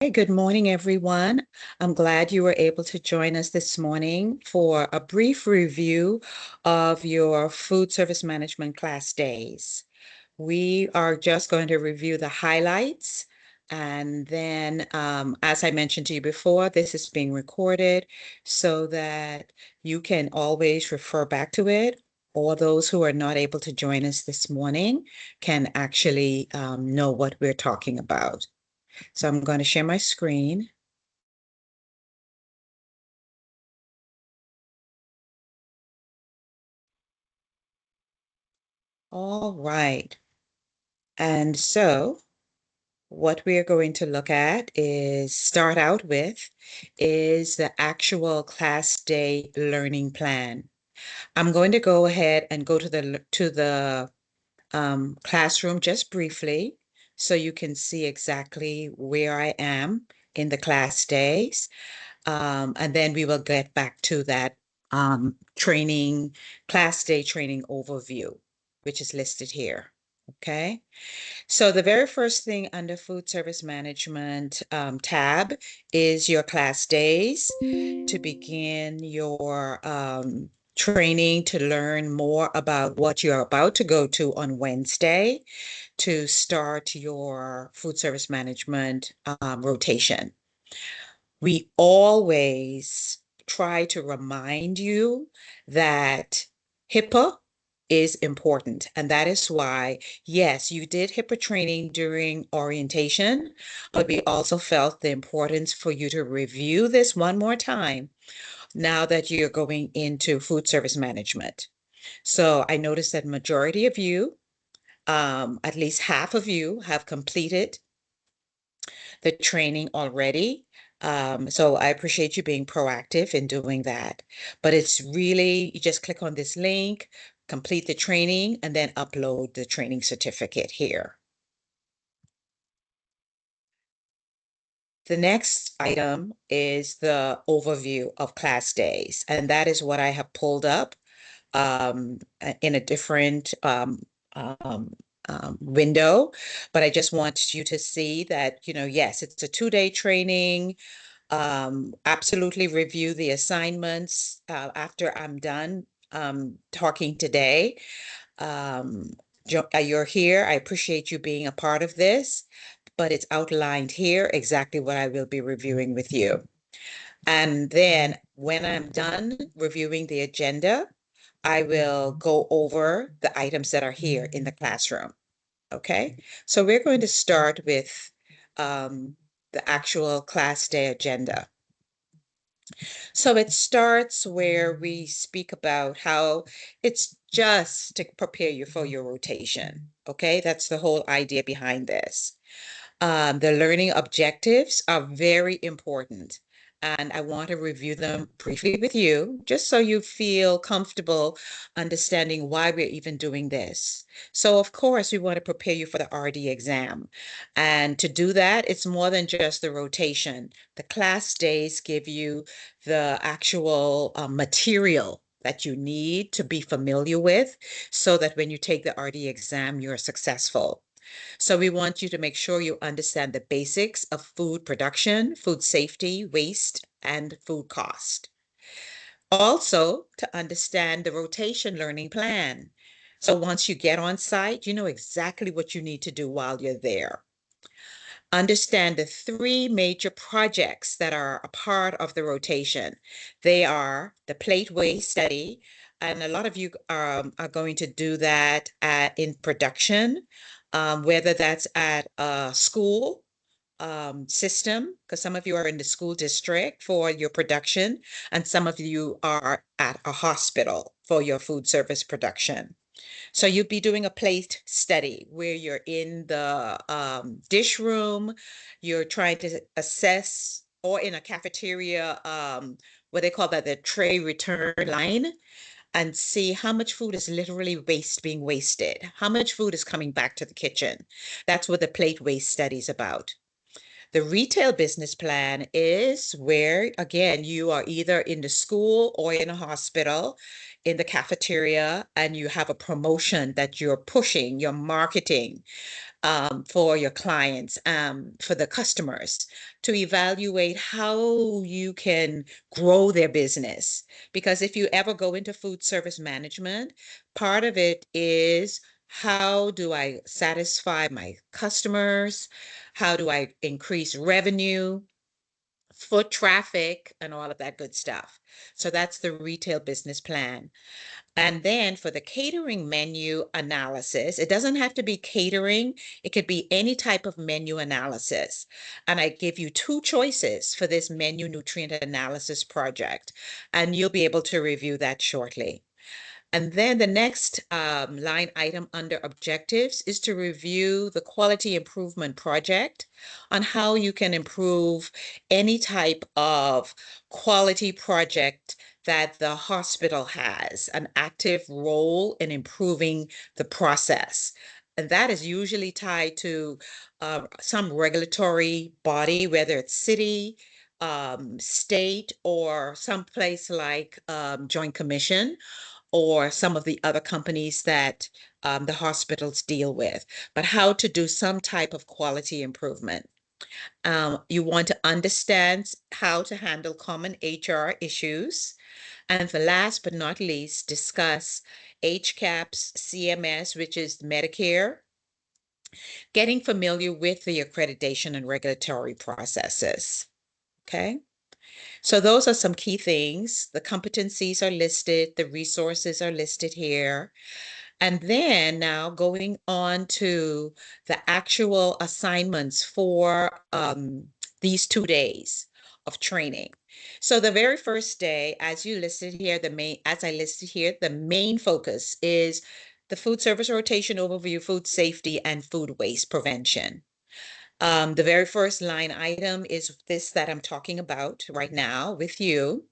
Hey, good morning, everyone. I'm glad you were able to join us this morning for a brief review of your food service management class days. We are just going to review the highlights. And then, as I mentioned to you before, this is being recorded so that you can always refer back to it, or those who are not able to join us this morning can actually know what we're talking about. So I'm going to share my screen. All right. And so what we are going to look at is start out with is the actual class day learning plan. I'm going to go ahead and go to the classroom just briefly so you can see exactly where I am in the class days. And then we will get back to that class day training overview, which is listed here. Okay. So the very first thing under food service management tab is your class days to begin your training to learn more about what you're about to go to on Wednesday to start your food service management rotation. We always try to remind you that HIPAA is important. And that is why, yes, you did HIPAA training during orientation, but we also felt the importance for you to review this one more time now that you're going into food service management. So I noticed that majority of you, at least half of you, have completed the training already. So I appreciate you being proactive in doing that. But it's really, you just click on this link, complete the training, and then upload the training certificate here. The next item is the overview of class days, and that is what I have pulled up in a different um, window. But I just want you to see that, yes, it's a 2-day training. Absolutely review the assignments after I'm done talking today. Um, you're here. I appreciate you being a part of this, but it's outlined here exactly what I will be reviewing with you. And then when I'm done reviewing the agenda, I will go over the items that are here in the classroom. Okay, so we're going to start with the actual class day agenda. So it starts where we speak about how it's just to prepare you for your rotation. Okay, that's the whole idea behind this. The learning objectives are very important. And I want to review them briefly with you, just so you feel comfortable understanding why we're even doing this. So, of course, we want to prepare you for the RD exam. And to do that, it's more than just the rotation. The class days give you the actual material that you need to be familiar with so that when you take the RD exam, you're successful. So we want you to make sure you understand the basics of food production, food safety, waste, and food cost. Also, to understand the rotation learning plan. So once you get on site, you know exactly what you need to do while you're there. Understand the three major projects that are a part of the rotation. They are the plate waste study, and a lot of you are going to do that in production, whether that's at a school system, because some of you are in the school district for your production, and some of you are at a hospital for your food service production. So you'd be doing a plate study where you're in the dish room, you're trying to assess, or in a cafeteria, what they call that, the tray return line, and see how much food is literally being wasted, how much food is coming back to the kitchen. That's what the plate waste study is about. The retail business plan is where, again, you are either in the school or in a hospital, in the cafeteria, and you have a promotion that you're pushing, you're marketing. for your clients, for the customers, to evaluate how you can grow their business. Because if you ever go into food service management, part of it is how do I satisfy my customers? How do I increase revenue, foot traffic, and all of that good stuff? So that's the retail business plan. And then for the catering menu analysis, it doesn't have to be catering, it could be any type of menu analysis. And I give you two choices for this menu nutrient analysis project, and you'll be able to review that shortly. And then the next line item under objectives is to review the quality improvement project on how you can improve any type of quality project that the hospital has an active role in improving the process. And that is usually tied to some regulatory body, whether it's city, state, or some place like Joint Commission or some of the other companies that the hospitals deal with, but how to do some type of quality improvement. You want to understand how to handle common HR issues. And for last but not least, discuss HCAPS, CMS, which is Medicare, getting familiar with the accreditation and regulatory processes. Okay. So those are some key things. The competencies are listed, the resources are listed here. And then now going on to the actual assignments for these 2 days of training. So the very first day, as you listed here, as I listed here, the main focus is the food service rotation overview, food safety, and food waste prevention. The very first line item is this that I'm talking about right now with you.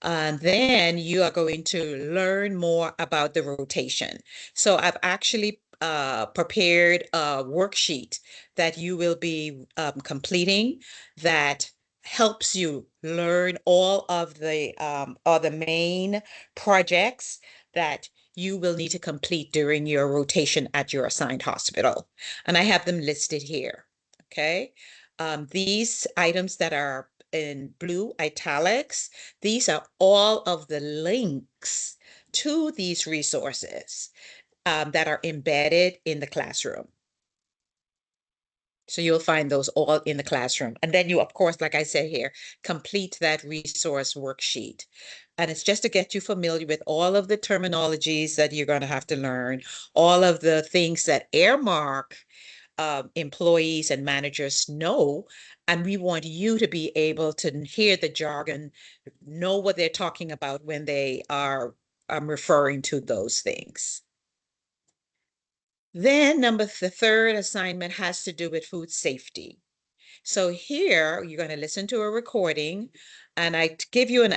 And then you are going to learn more about the rotation. So I've actually prepared a worksheet that you will be completing that helps you learn all of the main projects that you will need to complete during your rotation at your assigned hospital. And I have them listed here. Okay. These items that are in blue italics, these are all of the links to these resources that are embedded in the classroom. So you'll find those all in the classroom. And then you, of course, like I said here, complete that resource worksheet. And it's just to get you familiar with all of the terminologies that you're going to have to learn, all of the things that Airmark employees and managers know. And we want you to be able to hear the jargon, know what they're talking about when they are referring to those things. Then the third assignment has to do with food safety. So here you're going to listen to a recording and I give you an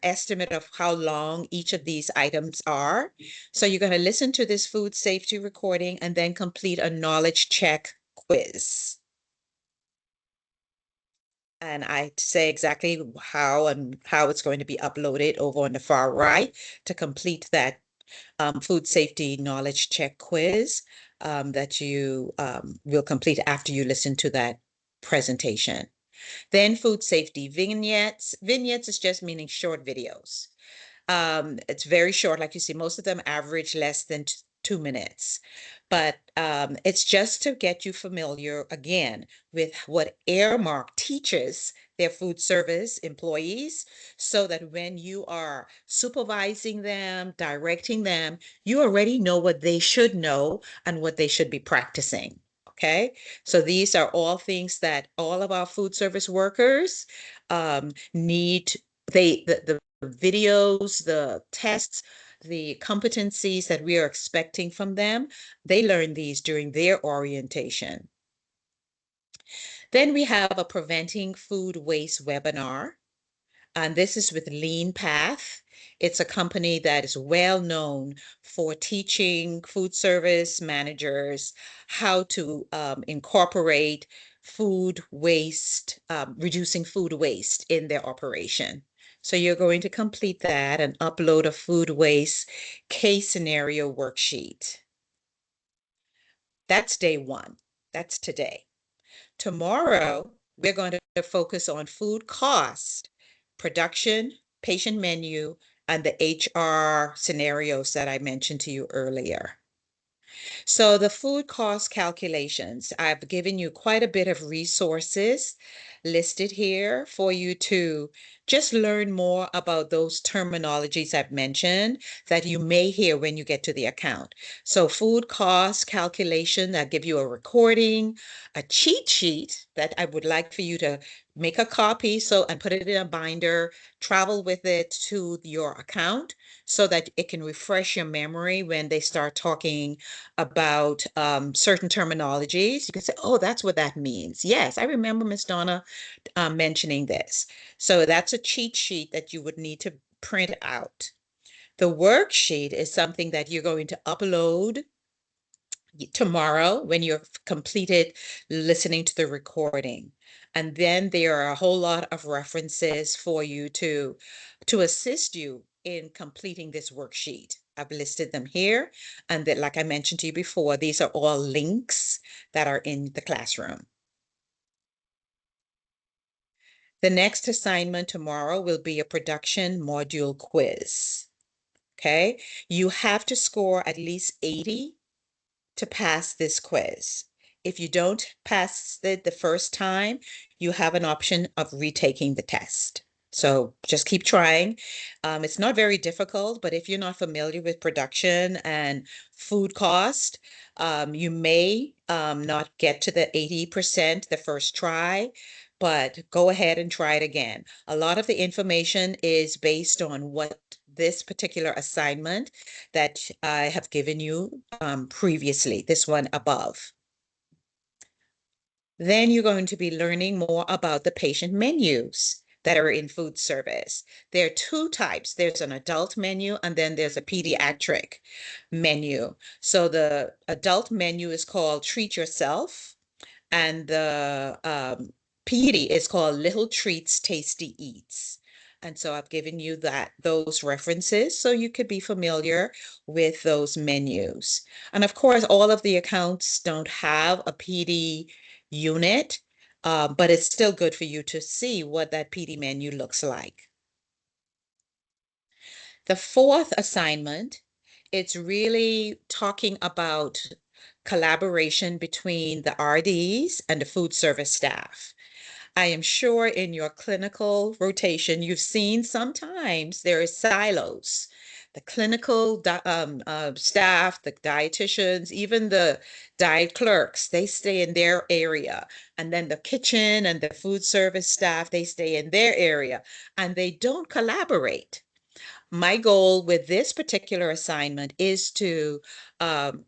estimate of how long each of these items are. So you're going to listen to this food safety recording and then complete a knowledge check quiz. And I say exactly how it's going to be uploaded over on the far right to complete that food safety knowledge check quiz that you will complete after you listen to that presentation. Then food safety vignettes. Vignettes is just meaning short videos. It's very short, like you see, most of them average less than 2 minutes. But it's just to get you familiar again with what Airmark teaches their food service employees so that when you are supervising them, directing them, you already know what they should know and what they should be practicing. Okay, so these are all things that all of our food service workers need. The videos, the tests, the competencies that we are expecting from them, they learn these during their orientation. Then we have a preventing food waste webinar. And this is with Lean Path. It's a company that is well known for teaching food service managers how to incorporate food waste, reducing food waste in their operation. So you're going to complete that and upload a food waste case scenario worksheet. That's day one. That's today. Tomorrow, we're going to focus on food cost, production, patient menu, and the HR scenarios that I mentioned to you earlier. So the food cost calculations, I've given you quite a bit of resources listed here for you to just learn more about those terminologies I've mentioned that you may hear when you get to the account. So food cost calculation, that give you a recording, a cheat sheet that I would like for you to make a copy so and put it in a binder, travel with it to your account so that it can refresh your memory when they start talking about certain terminologies. You can say, oh, that's what that means. Yes, I remember Miss Donna mentioning this. So that's a cheat sheet that you would need to print out. The worksheet is something that you're going to upload tomorrow when you've completed listening to the recording. And then there are a whole lot of references for you to assist you in completing this worksheet. I've listed them here. And that, like I mentioned to you before, these are all links that are in the classroom. The next assignment tomorrow will be a production module quiz. Okay. You have to score at least 80 to pass this quiz. If you don't pass it the first time, you have an option of retaking the test. So just keep trying. It's not very difficult, but if you're not familiar with production and food cost, you may not get to the 80% the first try, but go ahead and try it again. A lot of the information is based on what this particular assignment that I have given you previously, this one above. Then you're going to be learning more about the patient menus that are in food service. There are two types. There's an adult menu and then there's a pediatric menu. So the adult menu is called Treat Yourself and the PD is called Little Treats Tasty Eats. And so I've given you those references so you could be familiar with those menus. And of course, all of the accounts don't have a PD unit, but it's still good for you to see what that PD menu looks like. The fourth assignment, it's really talking about collaboration between the RDs and the food service staff. I am sure in your clinical rotation, you've seen sometimes there are silos. The clinical staff, the dietitians, even the diet clerks, they stay in their area. And then the kitchen and the food service staff, they stay in their area and they don't collaborate. My goal with this particular assignment is to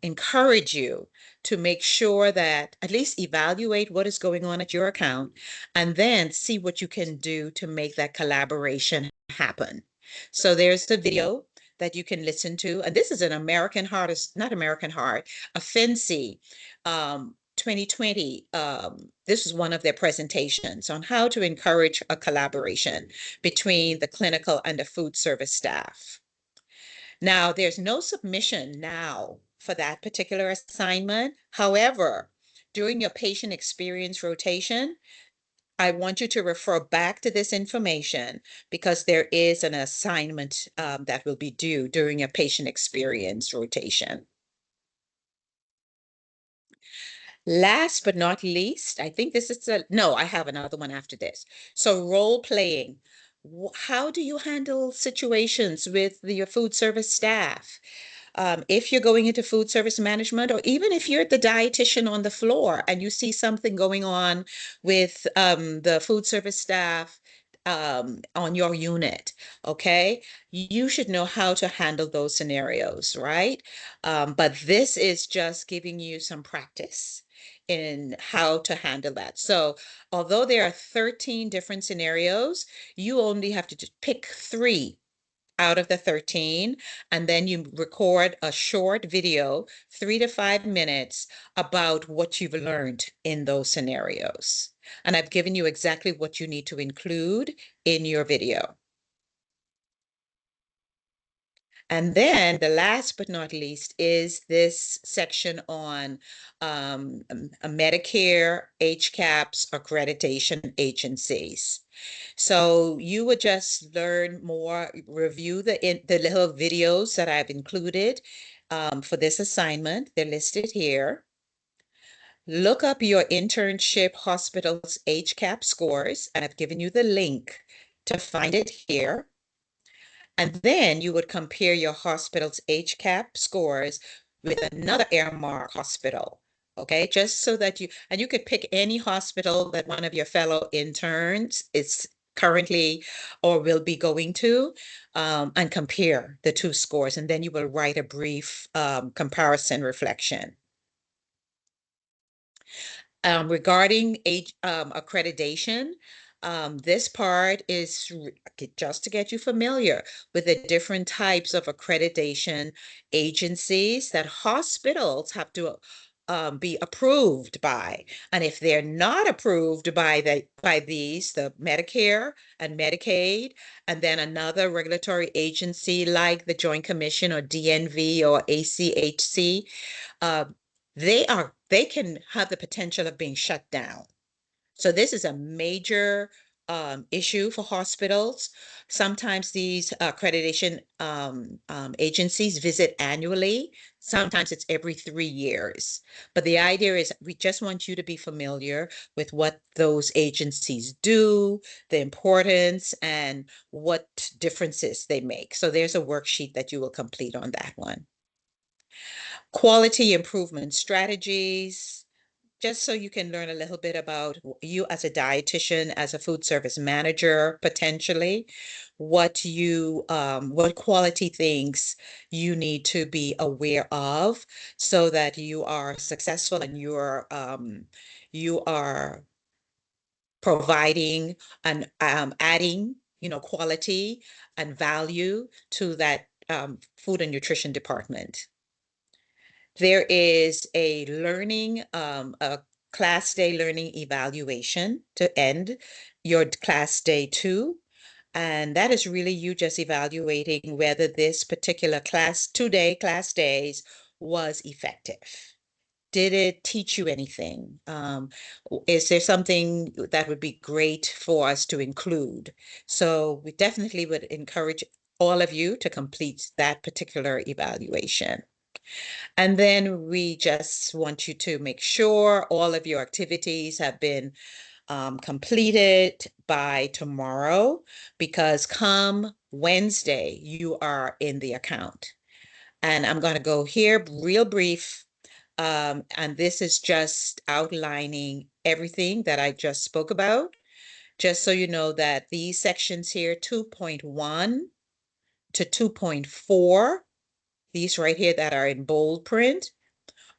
encourage you to make sure that at least evaluate what is going on at your account and then see what you can do to make that collaboration happen. So there's the video that you can listen to. And this is an American Heart, not American Heart, a FNC 2020. This is one of their presentations on how to encourage a collaboration between the clinical and the food service staff. Now, there's no submission now for that particular assignment. However, during your patient experience rotation, I want you to refer back to this information because there is an assignment that will be due during your patient experience rotation. Last but not least, I think this is no, I have another one after this. So role playing. How do you handle situations with your food service staff? If you're going into food service management, or even if you're the dietitian on the floor and you see something going on with the food service staff on your unit, okay, you should know how to handle those scenarios, right? But this is just giving you some practice in how to handle that. So, although there are 13 different scenarios, you only have to just pick 3 out of the 13, and then you record a short video, 3 to 5 minutes, about what you've learned in those scenarios. And I've given you exactly what you need to include in your video. And then the last but not least is this section on a Medicare HCAPS accreditation agencies. So you would just learn more, review the little videos that I've included for this assignment. They're listed here. Look up your internship hospital's HCAP scores, and I've given you the link to find it here. And then you would compare your hospital's HCAP scores with another Airmark hospital. Okay, just so that and you could pick any hospital that one of your fellow interns is currently or will be going to, and compare the two scores. And then you will write a brief comparison reflection. Regarding age accreditation, this part is just to get you familiar with the different types of accreditation agencies that hospitals have to be approved by. And if they're not approved by these, the Medicare and Medicaid, and then another regulatory agency like the Joint Commission or DNV or ACHC, uh, they can have the potential of being shut down. So this is a major issue for hospitals. Sometimes these accreditation agencies visit annually. Sometimes it's every 3 years. But the idea is we just want you to be familiar with what those agencies do, the importance, and what differences they make. So there's a worksheet that you will complete on that one. Quality improvement strategies, just so you can learn a little bit about you as a dietitian, as a food service manager, potentially, what quality things you need to be aware of so that you are successful and you are providing and adding, quality and value to that food and nutrition department. There is a class day learning evaluation to end your class day 2. And that is really you just evaluating whether this particular class, 2-day class days, was effective. Did it teach you anything? Is there something that would be great for us to include? So we definitely would encourage all of you to complete that particular evaluation. And then we just want you to make sure all of your activities have been completed by tomorrow, because come Wednesday, you are in the account. And I'm going to go here real brief. And this is just outlining everything that I just spoke about, just so you know that these sections here, 2.1 to 2.4, these right here that are in bold print,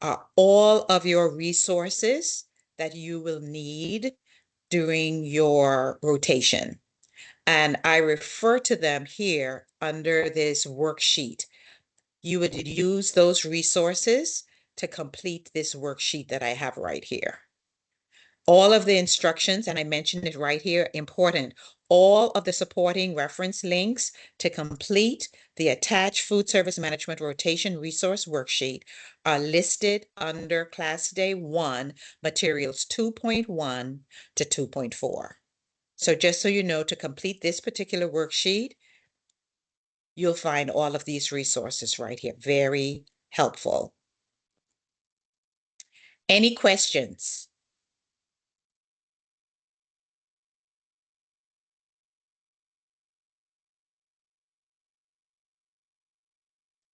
are all of your resources that you will need during your rotation. And I refer to them here under this worksheet. You would use those resources to complete this worksheet that I have right here. All of the instructions, and I mentioned it right here, important. All of the supporting reference links to complete the attached food service management rotation resource worksheet are listed under Class Day 1, materials 2.1 to 2.4. So just so you know, to complete this particular worksheet, you'll find all of these resources right here. Very helpful. Any questions?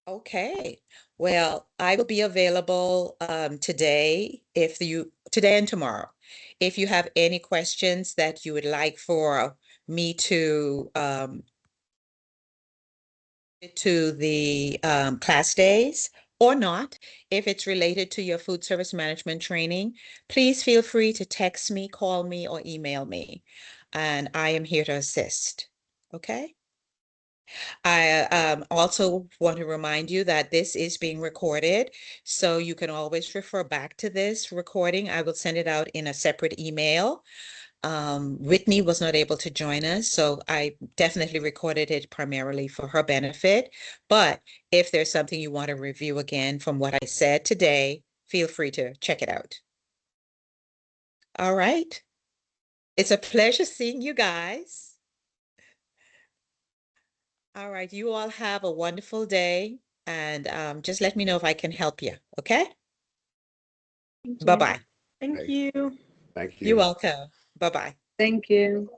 Okay. Well, I will be available today and tomorrow. If you have any questions that you would like for me to the class days or not, if it's related to your food service management training, please feel free to text me, call me, or email me, and I am here to assist. Okay? I also want to remind you that this is being recorded, so you can always refer back to this recording. I will send it out in a separate email. Whitney was not able to join us, so I definitely recorded it primarily for her benefit. But if there's something you want to review again from what I said today, feel free to check it out. All right. It's a pleasure seeing you guys. All right. You all have a wonderful day, and just let me know if I can help you. Okay? Thank you. Bye-bye. Thank Okay. you. Thank You're you. welcome. Bye-bye. Thank you.